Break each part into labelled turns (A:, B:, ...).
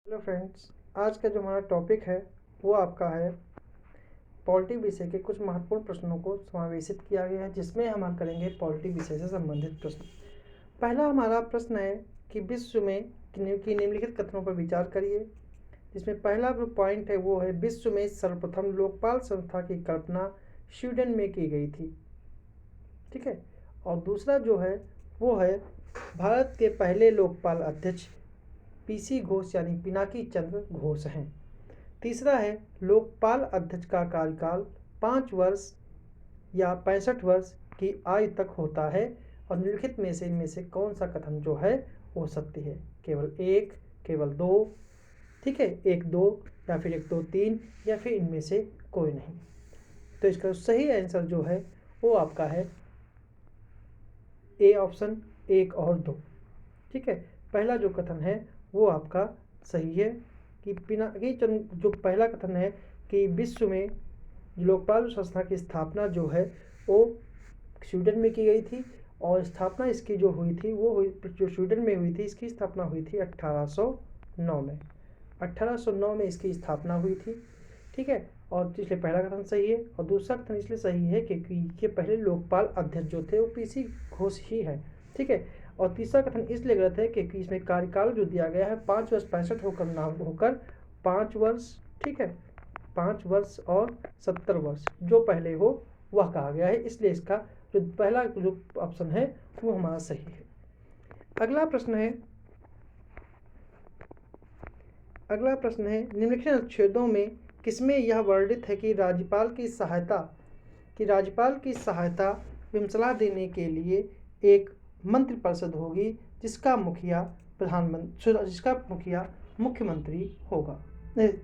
A: Hello friends, आज का जो हमारा टॉपिक है वो आपका है पॉलिटी विषय के कुछ महत्वपूर्ण प्रश्नों को समावेशित किया गया है, जिसमें हम करेंगे पॉलिटी विषय से संबंधित प्रश्न। पहला हमारा प्रश्न है कि विश्व में की निम्नलिखित कथनों पर विचार करिए। जिसमें पहला जो पॉइंट है वो है विश्व में सर्वप्रथम लोकपाल संस्था की कल्पना स्वीडन में की गई थी। ठीक है। और दूसरा जो है वो है भारत के पहले लोकपाल अध्यक्ष पीसी घोष यानी पिनाकी चंद्र घोष हैं। तीसरा है लोकपाल अध्यक्ष का कार्यकाल 5 वर्ष या 65 वर्ष की आयु तक होता है और निम्नलिखित में से इनमें से कौन सा कथन जो है वो सत्य है। केवल एक, केवल दो, ठीक है, 1 2 या फिर 1 2 3 या फिर इनमें से कोई नहीं। तो इसका सही आंसर जो है वो आपका है ए ऑप्शन 1 और 2। ठीक है। पहला जो कथन है वो आपका सही है कि पिनाकी चंद्र जो पहला कथन है कि विश्व में लोकपाल संस्था की स्थापना जो है वो स्वीडन में की गई थी और स्थापना इसकी जो हुई थी वो जो स्वीडन में हुई थी, इसकी स्थापना हुई थी 1809 में। 1809 में इसकी स्थापना हुई थी। ठीक है। और इसलिए पहला कथन सही है और दूसरा कथन इसलिए सही है क्योंकि ये पहले लोकपाल अध्यक्ष जो थे वो पीसी घोष ही है। ठीक है। और तीसरा कथन इसलिए गलत है क्योंकि इसमें कार्यकाल जो दिया गया है 5 वर्ष 65 होकर ना होकर 5 वर्ष, ठीक है, 5 वर्ष और 70 वर्ष जो पहले हो वह कहा गया है। इसलिए इसका जो पहला जो ऑप्शन है वो हमारा सही है। अगला प्रश्न है निम्नलिखित अनुच्छेदों में किसमें यह वर्णित है कि राज्यपाल की सहायता एवं सलाह देने के लिए एक मंत्रिपरिषद होगी जिसका मुखिया मुख्यमंत्री होगा।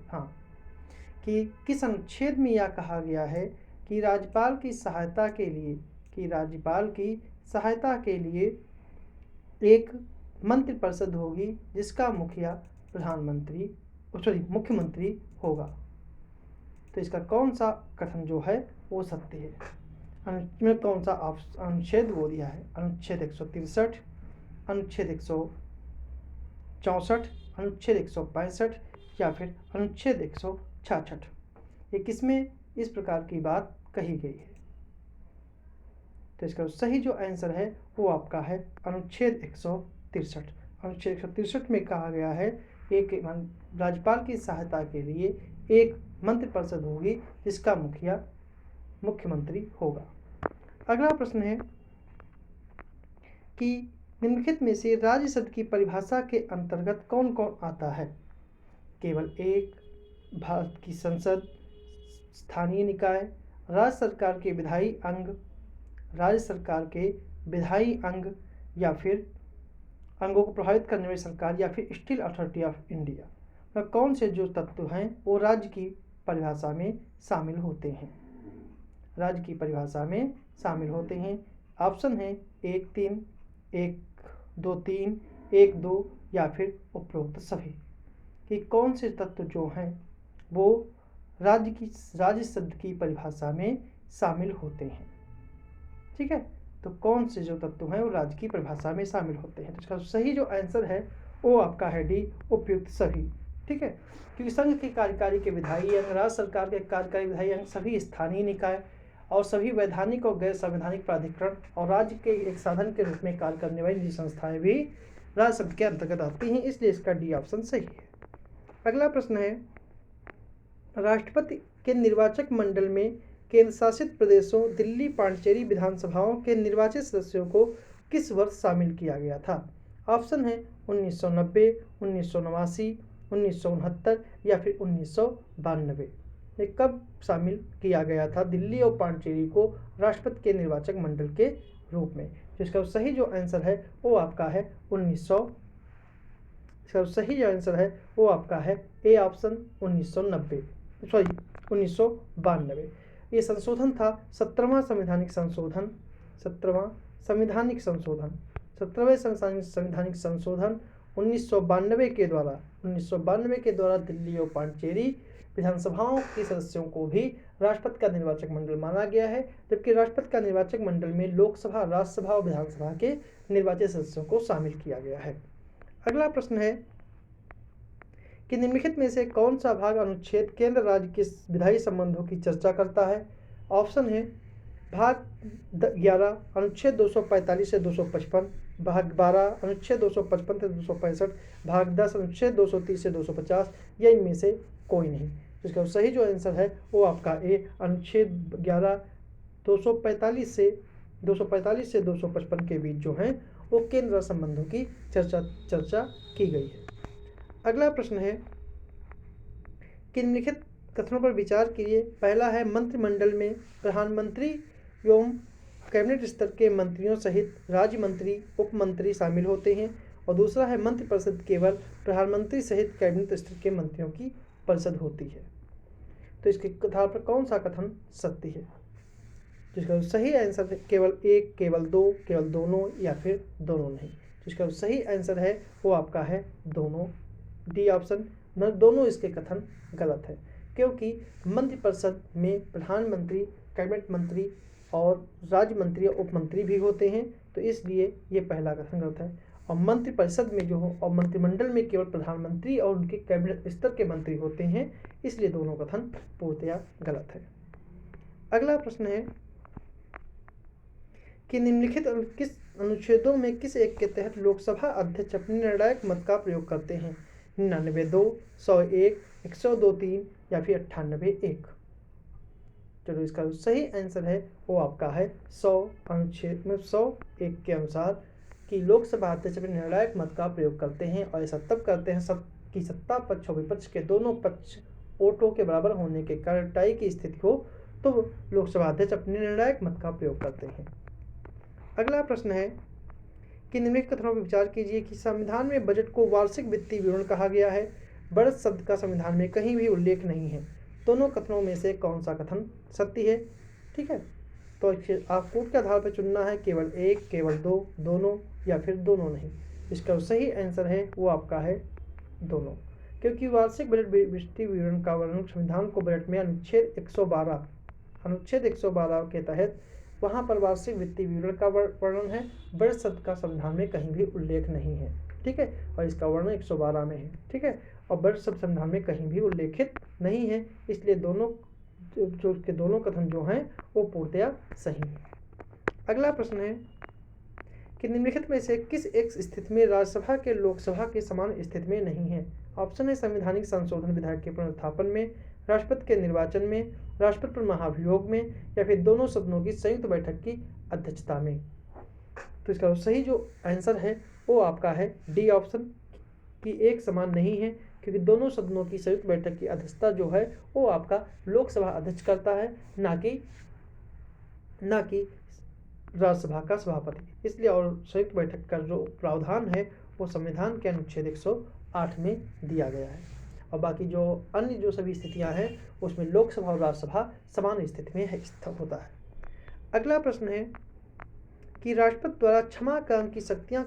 A: हाँ, कि किस अनुच्छेद में यह कहा गया है कि राज्यपाल की सहायता के लिए एक मंत्रिपरिषद होगी जिसका मुखिया मुख्यमंत्री होगा। तो इसका कौन सा कथन जो है वो सत्य है। में कौन सा अनुच्छेद वो दिया है, अनुच्छेद 163, अनुच्छेद 164, अनुच्छेद 165 या फिर अनुच्छेद 166। ये किसमें इस प्रकार की बात कही गई है। तो इसका सही जो आंसर है वो आपका है अनुच्छेद 163। अनुच्छेद 163 में कहा गया है एक राज्यपाल की सहायता के लिए एक मंत्रिपरिषद होगी जिसका मुखिया मुख्यमंत्री होगा। अगला प्रश्न है कि निम्नलिखित में से राज्यसभा की परिभाषा के अंतर्गत कौन कौन आता है। केवल एक, भारत की संसद, स्थानीय निकाय, राज्य सरकार के विधायी अंग या फिर अंगों को प्रभावित करने वाली सरकार या फिर स्टील अथॉरिटी ऑफ इंडिया। में कौन से जो तत्व हैं वो राज्य की परिभाषा में शामिल होते हैं। राज्य की परिभाषा में शामिल होते हैं। ऑप्शन है 1 3, 1 2 3, 1 2 या फिर उपरोक्त सभी। कि कौन से तत्व जो हैं वो राज्य शब्द की परिभाषा में शामिल होते हैं। ठीक है। तो कौन से जो तत्व हैं वो राज्य की परिभाषा में शामिल होते हैं। तो इसका सही जो आंसर है वो आपका है डी, उपयुक्त सभी। ठीक है। क्योंकि संघ के कार्यकारी के विधायी अंग, राज्य सरकार के कार्यकारी विधायी अंग, सभी स्थानीय निकाय और सभी वैधानिक और गैर संवैधानिक प्राधिकरण और राज्य के एक साधन के रूप में कार्य करने वाली निजी संस्थाएं भी राज्य शब्द के अंतर्गत आती हैं। इसलिए इसका डी ऑप्शन सही है। अगला प्रश्न है राष्ट्रपति के निर्वाचक मंडल में केंद्र शासित प्रदेशों दिल्ली पांडिचेरी विधानसभाओं के निर्वाचित सदस्यों को किस वर्ष शामिल किया गया था। ऑप्शन है 1990, 1989, 1969 या फिर 1992। ये कब शामिल किया गया था दिल्ली और पांडिचेरी को राष्ट्रपति के निर्वाचक मंडल के रूप में। जिसका सही जो आंसर है वो आपका है 1992। A option 1992। ये संशोधन था 17वां संवैधानिक संशोधन 1992 के द्वारा दिल्ली और पांडिचेरी विधानसभाओं के सदस्यों को भी राष्ट्रपति का निर्वाचक मंडल माना गया है, जबकि राष्ट्रपति का निर्वाचक मंडल में लोकसभा, राज्यसभा और विधानसभा के निर्वाचित सदस्यों को शामिल किया गया है। अगला प्रश्न है कि निम्नलिखित में से कौन सा भाग अनुच्छेद केंद्र राज्य के विधायी संबंधों की चर्चा करता है? ऑप्शन है भाग 11 अनुच्छेद 245 से 255, भाग 12 अनुच्छेद 255 से 265, भाग 10 अनुच्छेद 230 से 250 या इनमें से कोई नहीं। तो इसका सही जो आंसर है वो आपका ए अनुच्छेद 11 245 से 255 के बीच जो है वो केंद्र संबंधों की चर्चा की गई है। अगला प्रश्न है कि निम्नलिखित कथनों पर विचार कीजिए। पहला है मंत्रिमंडल में प्रधानमंत्री एवं कैबिनेट स्तर के मंत्रियों सहित राज्य मंत्री उप मंत्री शामिल होते हैं, और दूसरा है मंत्रिपरिषद केवल प्रधानमंत्री सहित कैबिनेट स्तर के मंत्रियों की परिषद होती है। तो इसके आधार पर कौन सा कथन सत्य है? जिसका सही आंसर है केवल एक, केवल दो, केवल दोनों या फिर दोनों नहीं। जिसका सही आंसर है वो आपका है दोनों, डी ऑप्शन। न दोनों इसके कथन गलत है, क्योंकि मंत्रिपरिषद में प्रधानमंत्री, कैबिनेट मंत्री और राज्य मंत्री और उप मंत्री भी होते हैं, तो इसलिए ये पहला कथन गलत है। और मंत्रिपरिषद में जो हो और मंत्रिमंडल में केवल प्रधानमंत्री और उनके कैबिनेट स्तर के मंत्री होते हैं, इसलिए दोनों कथन पूर्णतया गलत है। अगला प्रश्न है कि निम्नलिखित किस अनुच्छेदों में किस एक के तहत लोकसभा अध्यक्ष अपने निर्णायक मत का प्रयोग करते हैं? 99(2), 101, 102(3) या फिर 98(1)। चलो इसका सही आंसर है वो आपका है 100 अनुच्छेद में 101 के अनुसार कि लोकसभा अध्यक्ष अपने निर्णायक मत का प्रयोग करते हैं, और ऐसा तब करते हैं कि सत्ता पक्ष और विपक्ष के दोनों पक्ष वोटों के बराबर होने के कारण टाई की स्थिति हो तो लोकसभा अध्यक्ष अपने निर्णायक मत का प्रयोग करते हैं। अगला प्रश्न है कि निम्नलिखित कथनों पर विचार कीजिए कि संविधान में बजट को वार्षिक वित्तीय विवरण कहा गया है। बजट शब्द का संविधान में कहीं भी उल्लेख नहीं है। दोनों कथनों में से कौन सा कथन सत्य है? ठीक है, तो आपको के आधार पर चुनना है केवल एक, केवल दो, दोनों या फिर दोनों नहीं। इसका सही आंसर है वो आपका है दोनों, क्योंकि वार्षिक बजट वित्तीय विवरण का वर्णन संविधान को बजट में अनुच्छेद 112 के तहत वहाँ पर वार्षिक वित्तीय विवरण का वर्णन है। बजट शब्द का संविधान में कहीं भी उल्लेख नहीं है। ठीक है, और इसका वर्णन 112 में है। ठीक है, और बजट शब्द संविधान में कहीं भी उल्लेखित नहीं है, इसलिए दोनों कथन जो हैं वो पूर्णतया सही है। अगला प्रश्न है कि निम्नलिखित में से किस एक स्थिति में राज्यसभा के लोकसभा के समान स्थिति में नहीं है? ऑप्शन है संवैधानिक संशोधन विधेयक के पुनर्स्थापन में, राष्ट्रपति के निर्वाचन में, राष्ट्रपति पर महाभियोग में, या फिर दोनों सदनों की संयुक्त बैठक की अध्यक्षता में। तो इसका सही जो आंसर है वो आपका है डी ऑप्शन कि एक समान नहीं है, क्योंकि दोनों सदनों की संयुक्त बैठक की अध्यक्षता जो है वो आपका लोकसभा अध्यक्ष करता है, ना कि राज्यसभा का सभापति। इसलिए और संयुक्त बैठक का जो प्रावधान है वो संविधान के अनुच्छेद 108 में दिया गया है, और बाकी जो अन्य जो सभी स्थितियां हैं उसमें लोकसभा और राज्यसभा समान स्थिति में स्थित होता है। अगला प्रश्न है कि राष्ट्रपति द्वारा क्षमा काम की शक्तियों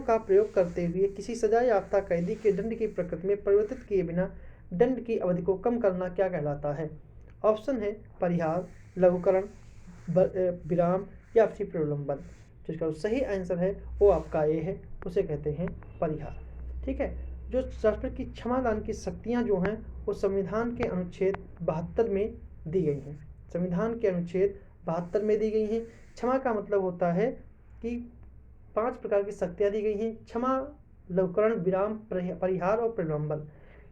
A: का प्रयोग करते हुए किसी सजा याफ्ता कैदी के दंड की प्रकृति में परिवर्तित किए बिना दंड की अवधि को कम करना क्या कहलाता है? ऑप्शन है परिहार, लघुकरण, विराम या फिर प्रलंबन। जिसका सही आंसर है वो आपका ए है, उसे कहते हैं परिहार। ठीक है, जो राष्ट्रपति की क्षमादान की शक्तियां जो हैं वो संविधान के अनुच्छेद 72 में दी गई हैं। संविधान के अनुच्छेद 72 में दी गई हैं। क्षमा का मतलब होता है कि 5 प्रकार की शक्तियां दी गई हैं: क्षमा, लघुकरण, विराम, परिहार और प्रलंबन।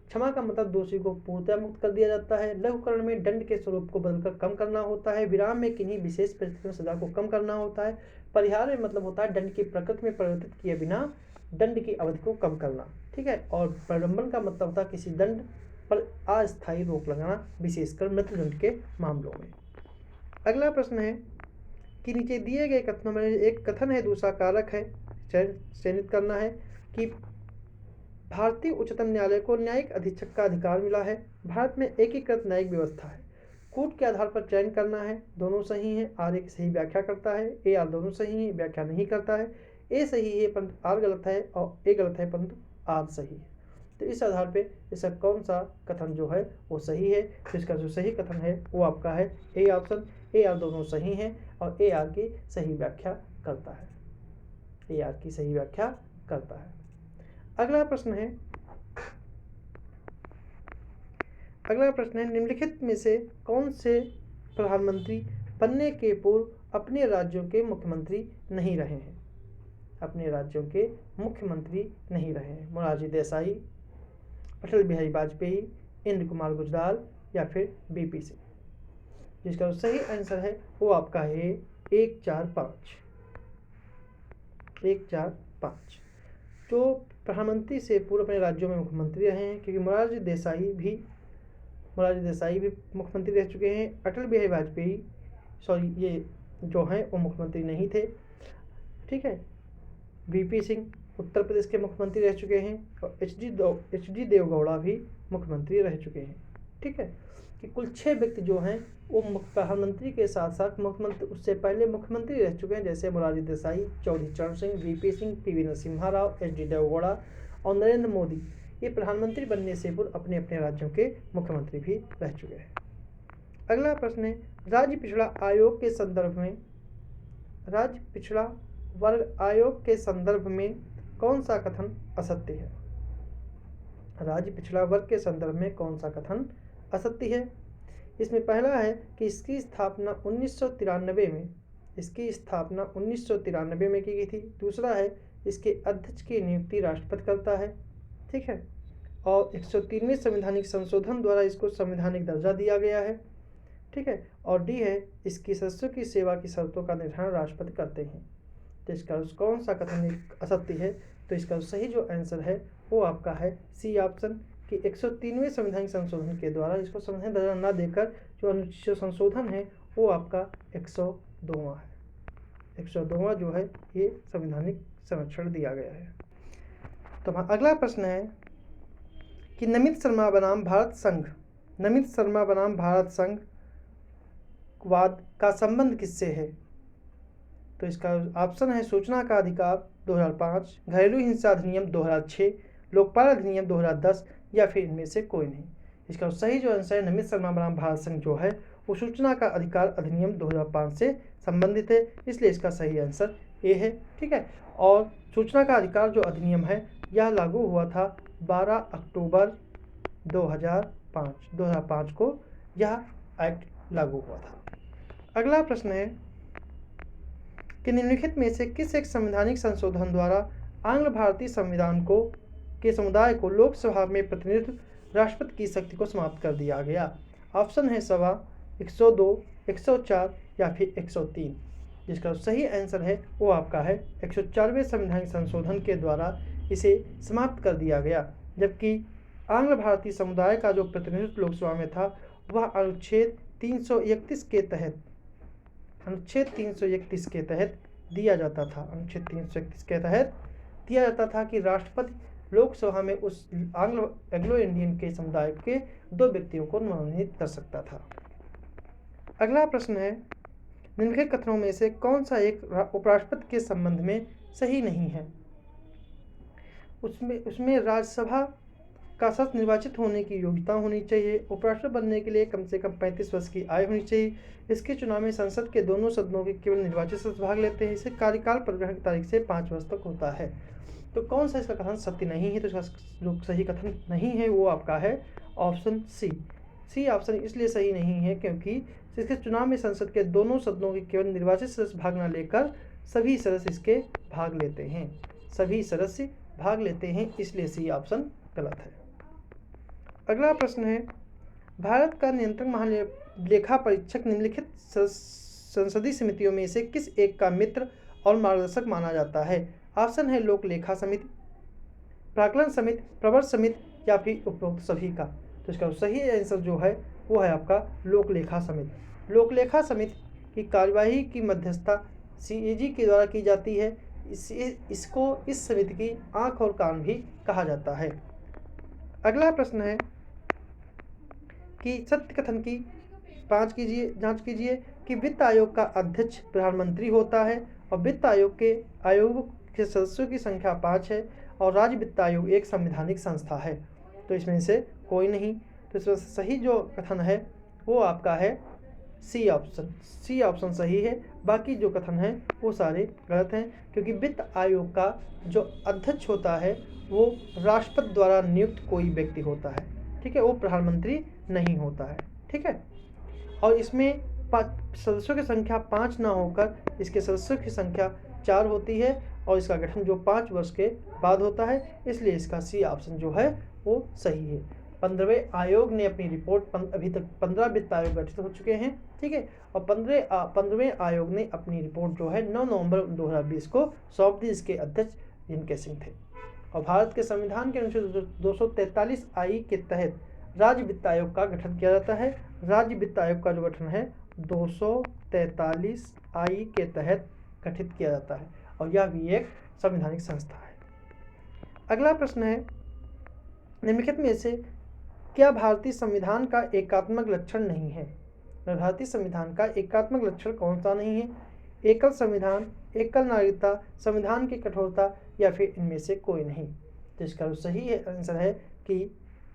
A: क्षमा का मतलब दोषी को पूर्णतः मुक्त कर दिया जाता है। लघुकरण में दंड के स्वरूप को बदलकर कम करना होता है। विराम में किन्हीं विशेष परिस्थितियों में सजा को कम करना होता है। परिहार में मतलब होता है दंड की प्रकृति में परिवर्तित किए बिना दंड की अवधि को कम करना। ठीक है, और प्रलंबन का मतलब होता है किसी दंड पर अस्थायी रोक लगाना, विशेषकर मृत्युदंड के मामलों में। अगला प्रश्न है कि नीचे दिए गए कथनों में एक कथन है, दूसरा कारक है, चयनित करना है कि भारतीय उच्चतम न्यायालय को न्यायिक अधीक्षक का अधिकार मिला है। भारत में एकीकृत न्यायिक व्यवस्था है। कूट के आधार पर चयन करना है। दोनों सही है, आर एक सही व्याख्या करता है, ए आर दोनों सही है, व्याख्या नहीं करता है। ए सही है परंतु आर गलत है, और ए गलत है परंतु आर सही है। तो इस आधार पे इसका कौन सा कथन जो है वो सही है? तो इसका जो सही कथन है वो आपका है ए ऑप्शन। ए आर दोनों सही हैं और ए आर की सही व्याख्या करता है। ए आर की सही व्याख्या करता है। अगला प्रश्न है अगला प्रश्न है, निम्नलिखित में से कौन से प्रधानमंत्री बनने के पूर्व अपने राज्यों के मुख्यमंत्री नहीं रहे हैं? अपने राज्यों के मुख्यमंत्री नहीं रहे हैं। मोरारजी देसाई, अटल बिहारी वाजपेयी, इंद्र कुमार गुजराल या फिर बीपी सिंह। जिसका सही आंसर है वो आपका है 1, 4, 5। 1, 4, 5 जो प्रधानमंत्री से पूर्व अपने राज्यों में मुख्यमंत्री रहे हैं, क्योंकि मोरारजी देसाई भी मुख्यमंत्री रह चुके हैं। अटल बिहारी वाजपेयी ये जो हैं वो मुख्यमंत्री नहीं थे। ठीक है। बीपी सिंह उत्तर प्रदेश के मुख्यमंत्री रह चुके हैं और एच डी देवगौड़ा भी मुख्यमंत्री रह चुके हैं। ठीक है, कि कुल 6 व्यक्ति जो हैं वो प्रधानमंत्री के साथ साथ मुख्यमंत्री उससे पहले मुख्यमंत्री रह चुके हैं, जैसे Morarji Desai, Chaudhary Charan Singh, VP Singh, PV Narasimha Rao, HD. Deve Gowda और नरेंद्र मोदी ये प्रधानमंत्री बनने से पूर्व अपने अपने राज्यों के मुख्यमंत्री भी रह चुके हैं। अगला प्रश्न है, राज्य पिछड़ा वर्ग आयोग के संदर्भ में कौन सा कथन असत्य है? राज्य पिछड़ा वर्ग के संदर्भ में कौन सा कथन असत्य है? इसमें पहला है कि इसकी स्थापना 1993 में की गई थी। दूसरा है इसके अध्यक्ष की नियुक्ति राष्ट्रपति करता है। ठीक है, और 103वें संवैधानिक संशोधन द्वारा इसको संवैधानिक दर्जा दिया गया है। ठीक है, और डी है इसकी सदस्यों की सेवा की शर्तों का निर्धारण राष्ट्रपति करते हैं। तो इसका कौन सा कथन असत्य है? तो इसका सही जो आंसर है वो आपका है सी ऑप्शन, कि 103वें संवैधानिक संशोधन के द्वारा इसको संवैधानिक दर्जा न देकर जो संशोधन है वो आपका 102वां है। 102वां जो है ये संवैधानिक संरक्षण दिया गया है। तो अगला प्रश्न है कि नमित शर्मा बनाम भारत संघ वाद का संबंध किससे है? तो इसका ऑप्शन है सूचना का अधिकार 2005, घरेलू हिंसा अधिनियम 2006, लोकपाल अधिनियम 2010 या फिर इनमें से कोई नहीं। इसका सही जो आंसर है नमित शर्मा बनाम भारत संघ जो है वो सूचना का अधिकार अधिनियम 2005 से संबंधित है, इसलिए इसका सही आंसर ए है। ठीक है, और सूचना का अधिकार जो अधिनियम है यह लागू हुआ था 12 अक्टूबर 2005 को यह एक्ट लागू हुआ था। अगला प्रश्न है कि निम्नलिखित में से किस एक संवैधानिक संशोधन द्वारा आंग्ल भारतीय संविधान के समुदाय को लोकसभा में प्रतिनिधित्व राष्ट्रपति की शक्ति को समाप्त कर दिया गया? ऑप्शन है सभा, 102, 104 या फिर 103। जिसका सही आंसर है वो आपका है 104वें संवैधानिक संशोधन के द्वारा इसे समाप्त कर दिया गया। जबकि आंग्ल भारतीय समुदाय का जो प्रतिनिधित्व लोकसभा में था वह अनुच्छेद 331 के तहत दिया जाता था। अनुच्छेद 331 के तहत दिया जाता था कि राष्ट्रपति लोकसभा में उस एंग्लो इंडियन के समुदाय के 2 व्यक्तियों को मनोनीत कर सकता था। अगला प्रश्न है, निम्नलिखित कथनों में से कौन सा एक उपराष्ट्रपति के संबंध में सही नहीं है? उसमें राज्यसभा का सदस्य निर्वाचित होने की योग्यता होनी चाहिए, उपराष्ट्रपति बनने के लिए कम से कम 35 वर्ष की आयु होनी चाहिए, इसके चुनाव में संसद के दोनों सदनों के केवल निर्वाचित सदस्य भाग लेते हैं, इसे कार्यकाल परिग्रहण की तारीख से 5 वर्ष तक होता है। तो कौन सा इसका कथन सत्य नहीं है? तो इसका जो सही कथन नहीं है वो आपका है ऑप्शन सी ऑप्शन इसलिए सही नहीं है क्योंकि इसके चुनाव में संसद के दोनों सदनों के केवल निर्वाचित सदस्य भाग न लेकर सभी सदस्य इसके भाग लेते हैं, इसलिए सी ऑप्शन गलत है। अगला प्रश्न है, भारत का नियंत्रक महालेखा परीक्षक निम्नलिखित संसदीय समितियों में से किस एक का मित्र और मार्गदर्शक माना जाता है? ऑप्शन है लोक लेखा समिति, प्राक्कलन समिति, प्रवर समिति या फिर उपरोक्त सभी का। तो इसका सही आंसर जो है वो है आपका लोक लेखा समिति। लोक लेखा समिति की कार्यवाही की मध्यस्थता CAG के द्वारा की जाती है। इसको इस समिति की आंख और कान भी कहा जाता है। अगला प्रश्न है कि सत्य कथन की जांच कीजिए कि वित्त आयोग का अध्यक्ष प्रधानमंत्री होता है और वित्त आयोग के सदस्यों की संख्या 5 है और राज्य वित्त आयोग एक संवैधानिक संस्था है। तो इसमें से कोई नहीं। तो इसमें सही जो कथन है वो आपका है सी ऑप्शन सही है। बाकी जो कथन है वो सारे गलत हैं, क्योंकि वित्त आयोग का जो अध्यक्ष होता है वो राष्ट्रपति द्वारा नियुक्त कोई व्यक्ति होता है। ठीक है, वो प्रधानमंत्री नहीं होता है। ठीक है, और इसमें सदस्यों की संख्या 5 ना होकर इसके सदस्यों की संख्या 4 होती है और इसका गठन जो 5 वर्ष के बाद होता है, इसलिए इसका सी ऑप्शन जो है वो सही है। 15वें आयोग ने अपनी रिपोर्ट अभी तक 15 वित्त आयोग गठित हो चुके हैं। ठीक है, और 15वें आयोग ने अपनी रिपोर्ट जो है 9 नवंबर 2020 को सौंप दी। इसके अध्यक्ष जिनके सिंह थे। और भारत के संविधान के अनुच्छेद 243 आई के तहत राज्य वित्त आयोग का गठन किया जाता है। राज्य वित्त आयोग का जो गठन है 243 आई के तहत गठित किया जाता है और यह भी एक संवैधानिक संस्था है। अगला प्रश्न है, निम्नलिखित में से क्या भारतीय संविधान का एकात्मक लक्षण नहीं है? भारतीय संविधान का एकात्मक लक्षण कौन सा नहीं है? एकल संविधान, एकल नागरिकता, संविधान की कठोरता या फिर इनमें से कोई नहीं। तो इसका सही आंसर है कि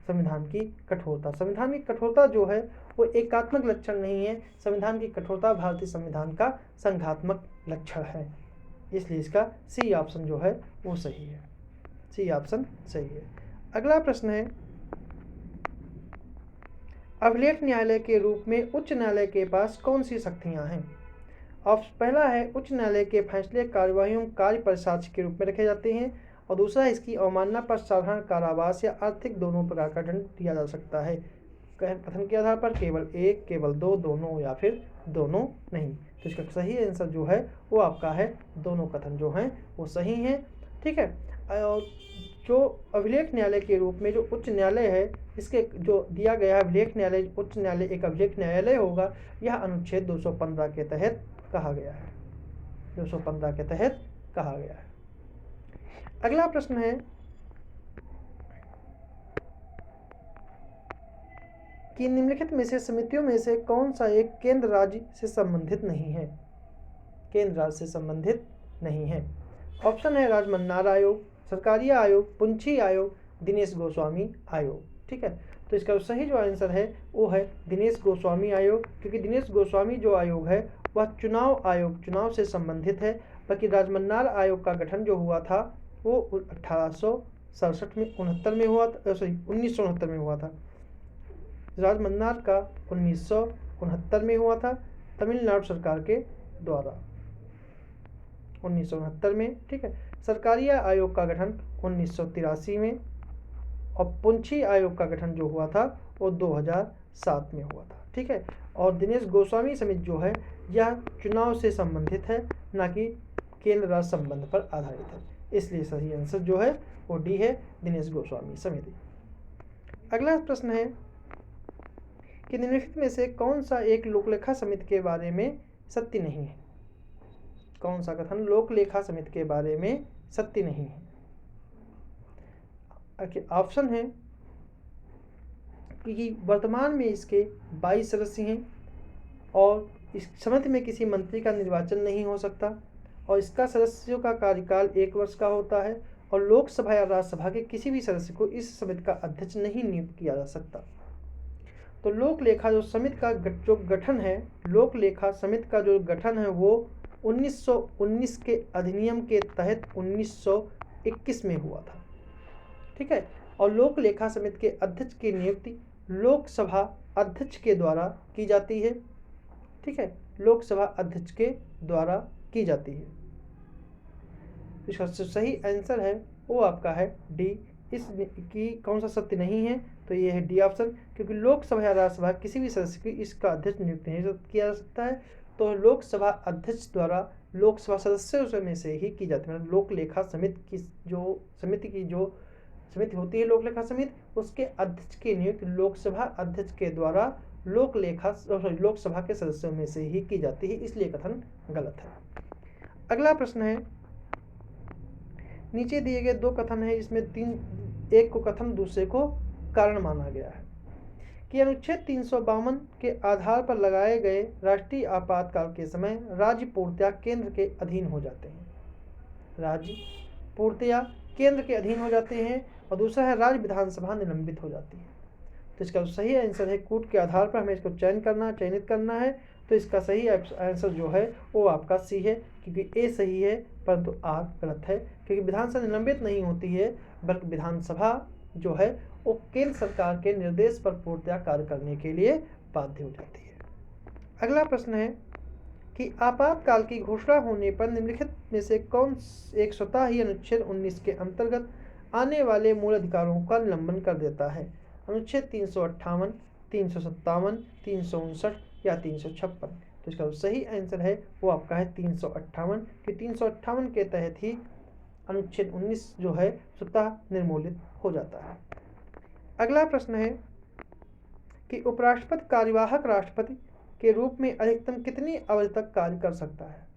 A: संविधान की कठोरता। संविधान की कठोरता जो है वो एकात्मक लक्षण नहीं है। संविधान की कठोरता भारतीय संविधान का संघात्मक लक्षण है, इसलिए इसका सी ऑप्शन जो है वो सही है। सी ऑप्शन सही है। अगला प्रश्न है, अभिलेख न्यायालय के रूप में उच्च न्यायालय के पास कौन सी शक्तियां हैं? पहला है, उच्च न्यायालय के फैसले कार्यवाहियों कार्य परिसाक्ष्य के रूप में रखे जाते हैं और दूसरा है, इसकी अवमानना पर साधारण कारावास या आर्थिक दोनों प्रकार का दंड दिया जा सकता है। कथन के आधार पर केवल एक, केवल दो, दोनों या फिर दोनों नहीं। तो इसका सही आंसर जो है वो आपका है दोनों कथन जो हैं वो सही हैं। ठीक है, और जो अभिलेख न्यायालय के रूप में जो उच्च न्यायालय है, इसके जो दिया गया है अभिलेख न्यायालय, उच्च न्यायालय एक अभिलेख न्यायालय होगा, यह अनुच्छेद 215 के तहत कहा गया है। 215 के तहत कहा गया है। अगला प्रश्न है कि निम्नलिखित में से समितियों में से कौन सा एक केंद्र राज्य से संबंधित नहीं है? केंद्र राज्य से संबंधित नहीं है। ऑप्शन है, राजमन्नार आयोग, सरकारिया आयोग, पुंछी आयोग, दिनेश गोस्वामी आयोग। ठीक है, तो इसका सही जो आंसर है वो है दिनेश गोस्वामी आयोग, क्योंकि दिनेश गोस्वामी जो आयोग है वह चुनाव आयोग, चुनाव से संबंधित है। बाकी राजमन्नार आयोग का गठन जो हुआ था वो 1867 में 69 में हुआ था, 1969 में हुआ था। राजमन्नार का 1969 में हुआ था तमिलनाडु सरकार के द्वारा, 1969 में। ठीक है, सरकारिया आयोग का गठन 1983 में और पुंछी आयोग का गठन जो हुआ था वो 2007 में हुआ था। ठीक है, और दिनेश गोस्वामी समिति जो है यह चुनाव से संबंधित है, ना कि केंद्र राज्य संबंध पर आधारित है, इसलिए सही आंसर जो है वो डी है, दिनेश गोस्वामी समिति। अगला प्रश्न है कि निम्नलिखित में से कौन सा एक लोकलेखा समिति के बारे में सत्य नहीं है? कौन सा कथन लोकलेखा समिति के बारे में सत्य नहीं है? ऑप्शन है कि वर्तमान में इसके 22 सदस्य हैं और इस समिति में किसी मंत्री का निर्वाचन नहीं हो सकता और इसका सदस्यों का कार्यकाल 1 वर्ष का होता है और लोकसभा या राज्यसभा के किसी भी सदस्य को इस समिति का अध्यक्ष नहीं नियुक्त किया जा सकता। तो लोकलेखा जो समिति का जो गठन है, लोकलेखा समिति का जो गठन है वो 1919 के अधिनियम के तहत 1921 में हुआ था। ठीक है, और लोकलेखा समिति के अध्यक्ष की नियुक्ति लोकसभा अध्यक्ष के द्वारा की जाती है। ठीक है, लोकसभा अध्यक्ष के द्वारा की जाती है। इसका सही आंसर है वो आपका है डी। इसकी कौन सा सत्य नहीं है? तो ये है डी ऑप्शन, क्योंकि लोकसभा या राज्यसभा किसी भी सदस्य की इसका अध्यक्ष नियुक्त नहीं किया जा सकता है। तो लोकसभा अध्यक्ष द्वारा लोकसभा सदस्यों में से ही की जाती है। मतलब लोकलेखा समिति की जो समिति होती है, लोकलेखा समिति, उसके अध्यक्ष की नियुक्ति लोकसभा अध्यक्ष के द्वारा लोकसभा के सदस्यों में से ही की जाती है, इसलिए कथन गलत है। अगला प्रश्न है, नीचे दिए गए 2 कथन है, इसमें एक को कथन दूसरे को कारण माना गया है कि अनुच्छेद 352 के आधार पर लगाए गए राष्ट्रीय आपातकाल के समय राज्य पूर्णतया केंद्र के अधीन हो जाते हैं। राज्य पूर्णतया केंद्र के अधीन हो जाते हैं और दूसरा है राज्य विधानसभा निलंबित हो जाती है। तो इसका सही आंसर है कूट के आधार पर हमें इसको चयनित करना है। तो इसका सही आंसर जो है वो आपका सी है, क्योंकि ए सही है परंतु आर गलत है, क्योंकि विधानसभा निलंबित नहीं होती है बल्कि विधानसभा जो है वो केंद्र सरकार के निर्देश पर पूर्णतया कार्य करने के लिए बाध्य हो जाती है। अगला प्रश्न है कि आपातकाल की घोषणा होने पर निम्नलिखित में से कौन एक स्वतः ही अनुच्छेद 19 के अंतर्गत आने वाले मूल अधिकारों का निलंबन कर देता है? अनुच्छेद 358, 357, 359 या 356। तो इसका सही आंसर है वो आपका है 358, कि 358 के तहत ही अनुच्छेद 19 जो है स्वतः निर्मूलित हो जाता है। अगला प्रश्न है कि उपराष्ट्रपति कार्यवाहक राष्ट्रपति के रूप में अधिकतम कितनी अवधि तक कार्य कर सकता है?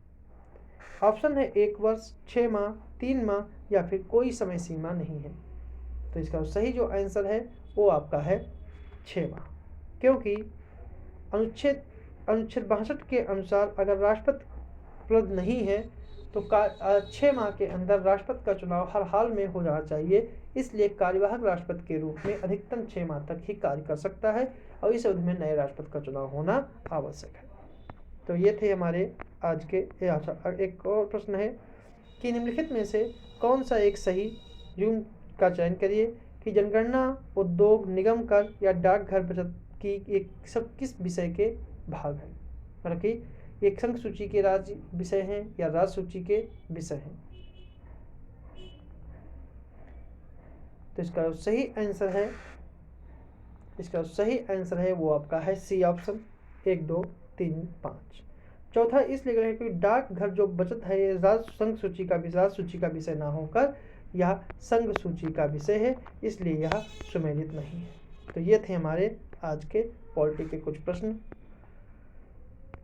A: ऑप्शन है 1 वर्ष, 6 माह, 3 माह या फिर कोई समय सीमा नहीं है। तो इसका सही जो आंसर है वो आपका है 6 माह, क्योंकि अनुच्छेद 62 के अनुसार अगर राष्ट्रपति उपलब्ध नहीं है तो 6 माह के अंदर राष्ट्रपति का चुनाव हर हाल में हो जाना चाहिए। इसलिए कार्यवाहक राष्ट्रपति के रूप में अधिकतम 6 माह तक ही कार्य कर सकता है और इस अवधि में नए राष्ट्रपति का चुनाव होना आवश्यक है। तो ये थे हमारे आज के। एक और प्रश्न है कि निम्नलिखित में से कौन सा एक सही युग्म का चयन करिए कि जनगणना, उद्योग, निगम कर या डाकघर बचत की एक सब किस विषय के भाग हैं? मतलब कि एक संघ सूची के राज्य विषय हैं या राज्य सूची के विषय हैं? तो इसका सही आंसर है वो आपका है सी ऑप्शन, 1, 2, 3, 5। चौथा इसलिए है कि डाकघर जो बचत है ये राज्य सूची का विषय ना होकर यह संघ सूची का विषय है, इसलिए यह सुमेलित नहीं है। तो ये थे हमारे आज के पॉलिटी के कुछ प्रश्न।